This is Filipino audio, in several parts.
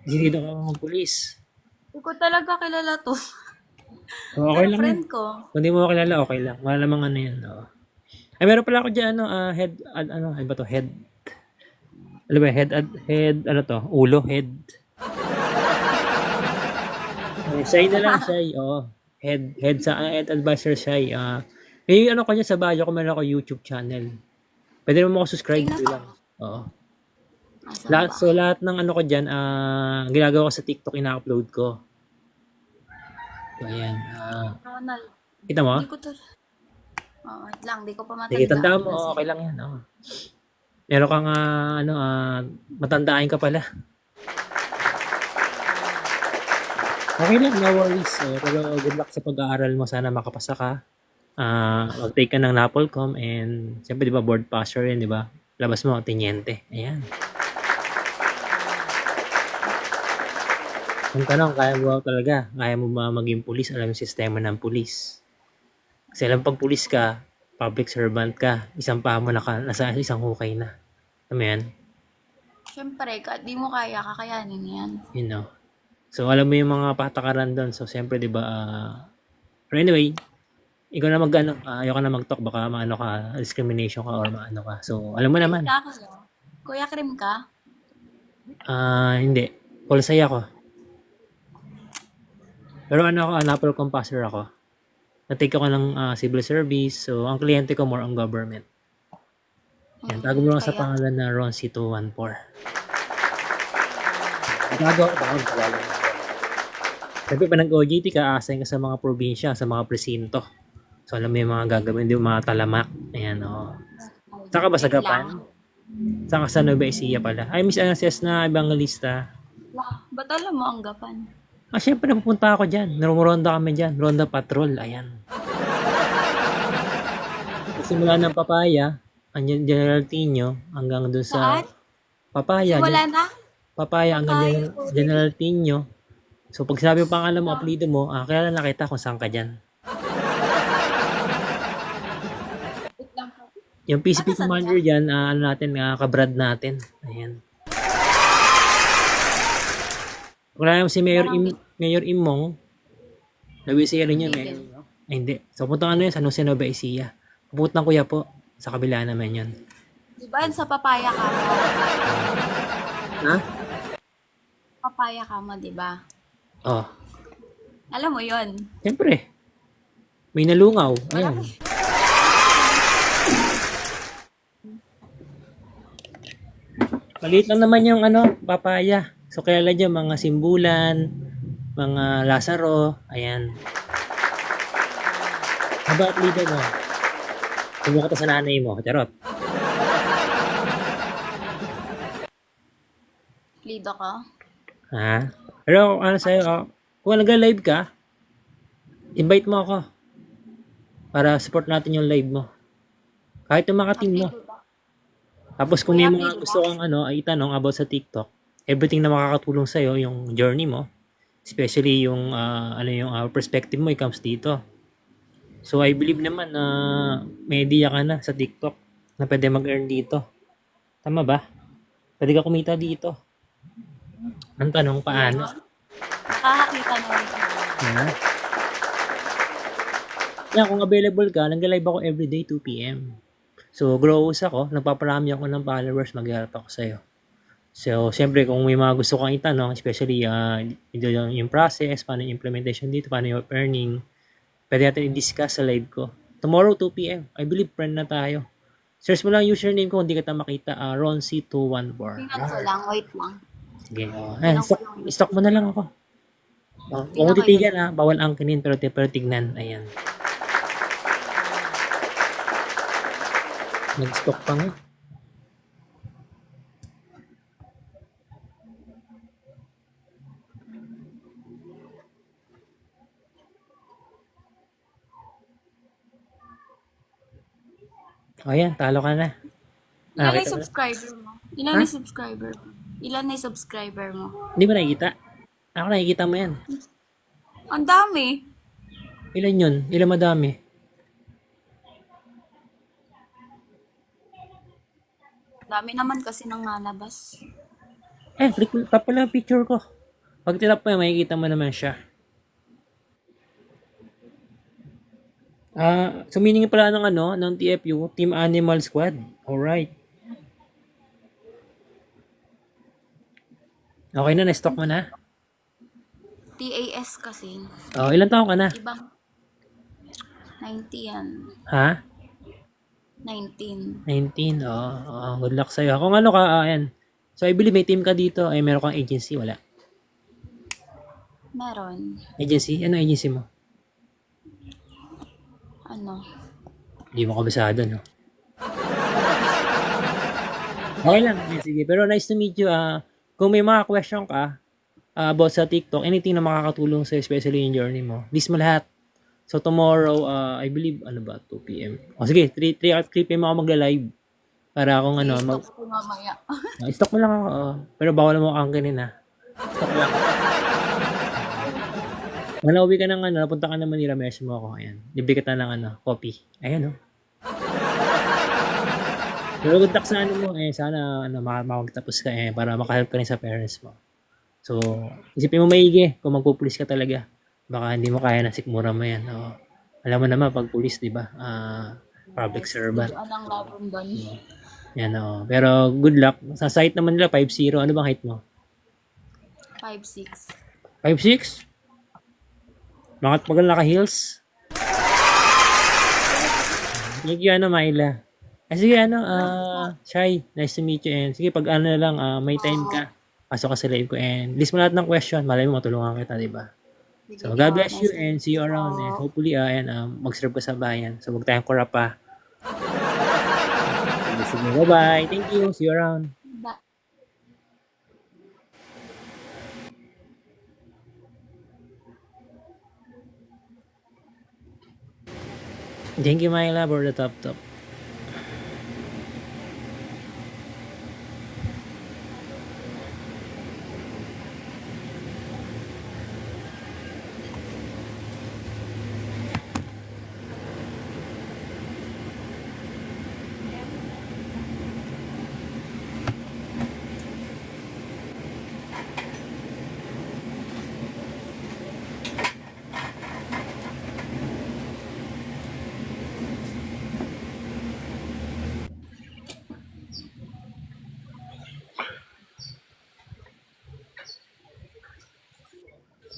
Hindi daw ako ng pulis. Hindi ko talaga kilala to. So, okay Pero lang yan. friend ko. Kung hindi mo ako kilala, okay lang. Wala namang ano yan. Oo. Ay, meron pala ako dyan, ano, head, ano ba to? Head, ano ba, head, ano to? Ulo, head. Shy na lang, shy. Oo. Head advisor, shy. May ano ko dyan sa bio ko, meron ako YouTube channel. Pwede mo ako subscribe Tingnan to ko. lang. Oo. Asan ba? Lahat ng ano ko dyan, ginagawa ko sa TikTok, ina-upload ko. So, ayan. Ronald. Kita mo? Hindi ko to. Oh, wait lang. Hindi ko pa Sige, tandaan matandaan mo. kasi. Okay lang yan. Oo. Meron kang, ano, matandaan ka pala. Okay lang, no worries. Pero good luck sa pag-aaral mo. Sana makapasa ka. Mag-take ka ng NAPOLCOM and siyempre, di ba, board passer yun, di ba? Labas mo, tenyente. Ayan. Ang tanong, kaya mo ba talaga? Kaya mo ba maging pulis? Alam yung sistema ng pulis. Kasi alam pag pulis ka, public servant ka, isang paa mo nasa isang hukay na. Alam mo yan? Siyempre, di mo kaya, kakayanin yan. You know. So, alam mo yung mga patakaran doon. So, siyempre, di ba, but anyway, ikaw na mag-ano, ayoko na mag-talk, baka maano ka, discrimination ka or maano ka. So, alam mo Krim naman. ka kayo? Kuya, krim ka? Hindi. Pulsay ako. Pero ano ako, Napol compasser ako. Na-take ako ng civil service. So, ang kliyente ko more on government. Yan, tago mo lang sa Kaya, pangalan na Ron C214. Nagawa ko baka magpalala mo. Siyempre, pa nag-OJT ka, assign ka sa mga probinsya, sa mga presinto. So, alam mo yung mga gagawin, di mga talamak. Ayan, oo. Saan ka ba sa wait lang. Gapan? Saan ka sa Nueva Ecija pala? Ay, Miss Anses na evangelista. Ba't alam mo ang gapan? Syempre, napupunta ako dyan. Numuronda kami dyan. Ronda Patrol. Ayan. Simula ng Papaya, ang General Tino, hanggang dun sa Saan? Papaya. Simula na? Papaya hanggang Papaya, sorry. General Tino. So, pag sinabi yung pangalan mo, apelido mo, kaya na nakita kung saan ka dyan. Wait lang po. Yung PCP Taga saan ka? commander dyan, ano natin, kabrad natin. Ayan. Wala naman si Barangay. Mayor Imong, Nueva rin yun, Hindi Mayor. din. No? Ay, hindi. So, punta ka na yun, San Jose Nueva Ecija. Pupunta kuya po. Sa kabila naman yun. Di ba sa papaya ka mo? Ha? Papaya ka mo, di ba? Oh, Alam mo yon. siyempre. May nalungaw. Ayan. Malaki. Maliit lang naman yung ano, papaya. So, kaya lang dyan, mga simbulan, mga Lazaro, ayan. Haba at leader mo. Tumuha ka sa nanay mo. Charot. Lido ka? Ha? Pero ano sa'yo, kung nag-live ka, invite mo ako para support natin yung live mo. Kahit yung mga team mo. Apelido ba? Tapos kung may Kuya, mga apelido ba? gusto kang ano, ay itanong about sa TikTok, everything na makakatulong sa'yo, yung journey mo, especially yung ano yung perspective mo, it comes dito. So I believe naman na may idea ka na sa TikTok na pwede mag-earn dito. Tama ba? Pwede ka kumita dito. Ang tanong, Ayan paano? o. Nakakakita na rin. Ha? Yan, kung available ka, nag-live ako everyday 2 p.m. So, grows ako, nagpaparami ako ng followers, mag-help ako sa'yo. So, siyempre, kung may mga gusto kang itanong, especially yung process, paano yung implementation dito, paano yung earning, pwede natin i-discuss sa live ko. Tomorrow, 2 p.m. I believe friend na tayo. Search mo lang username ko, hindi kita makita, RonC214. Tingnan ko lang. Wait lang. Sige, Tingnan ko stock, lang. stock mo na lang ako. Kung Tingnan ko yun. titigan bawal angkinin, pero tignan, ayan. Nag-stock pa nga. Ayan, talo ka na. Ilan na Kita yung mo na? subscriber mo? Ilan Ha? na yung subscriber mo? Ilan na yung subscriber mo? Hindi mo nakikita? Ako nakikita mo yan. Ang dami. Ilan yun? Ilan madami? Dami naman kasi nang nalabas. Click tap pala ang picture ko. Pag tinap mo yan, makikita mo naman siya. So meaning pala ng ng TFU, Team Animal Squad. Alright. Okay na, na-stock mo na? TAS kasi. Oh, ilang taon ka na? Ibang 90 yan. Ha? 19. 19. Good luck sa'yo. Kung ano ka, ayan. So I believe may team ka dito, ay meron kang agency, wala? Meron. Agency? Ano agency mo? Ano? Hindi mo kabisado, no? Okay lang. Sige. Pero nice to meet you. Kung may mga question ka about sa TikTok, anything na makakatulong sa especially in journey mo, list mo lahat. So tomorrow, I believe, 2 p.m. Sige, 3 p.m. ako magla-live. Para akong I-stop ko mamaya. stock mo lang ako. Pero bawal mo angkinin ha. Stock lang. Kung nauwi ka ng napunta ka ng Manila, message mo ako. Ayan. Libre kita ng coffee. Ayan, Pero good luck sa mo, sana makapagtapos ka para makahelp ka rin sa parents mo. So, isipin mo maigi kung magpupulis ka talaga. Baka hindi mo kaya na sikmura mo yan. Alam mo naman, pag pulis, di ba? Public servant. Anong labong doon? Yan, Pero good luck. Sa site naman nila, 5'0". Ano bang height mo? 5'6". 5'6"? Bakit pag naka-heels? Thank you, Myla. Sige, Shai, nice to meet you. And sige, pag lang, may time ka, pasok ka sa live ko. And list mo lahat ng question, malay mo matulungan kita, di ba? So, God bless you and see you around. And hopefully, mag-serve ka sa bayan. So, huwag tayong kurap pa. Sige, bye-bye. Thank you. See you around. Thank you, Myla, for the top.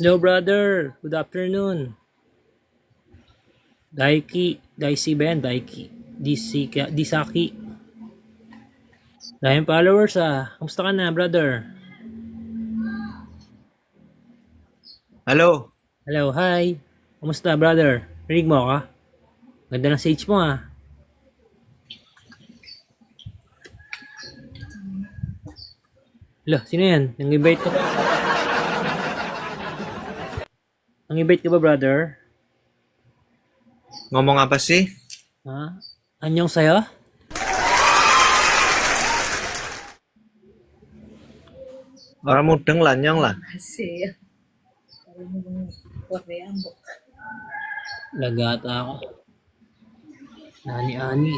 Hello, brother. Good afternoon. Daisy ba yan? Disaki. Dahil followers Kamusta ka na, brother? Hello. Hello, hi. Kamusta, brother? Rinig mo ka? Ganda ng sage mo Hello, sino yan? Nang-invite ka ba? Nang-invite ka ba, brother? Ngomong apa sih? Anyong sa'yo? Orang mudeng lanyang lah. Masih. Kuat ya, ambok. Lagata ako. Ani-ani.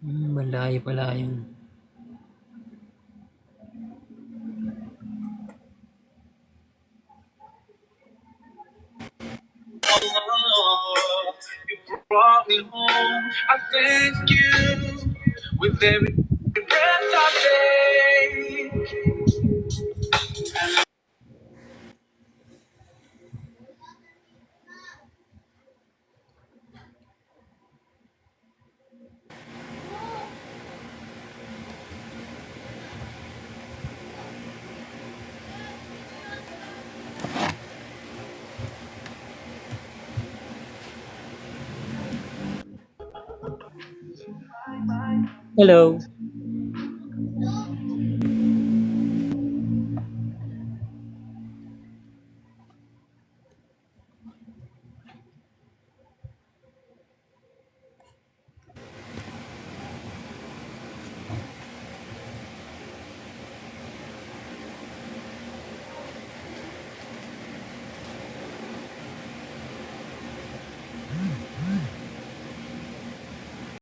Malayo pala yun. You brought me home. I thank you with every breath I take. Hello.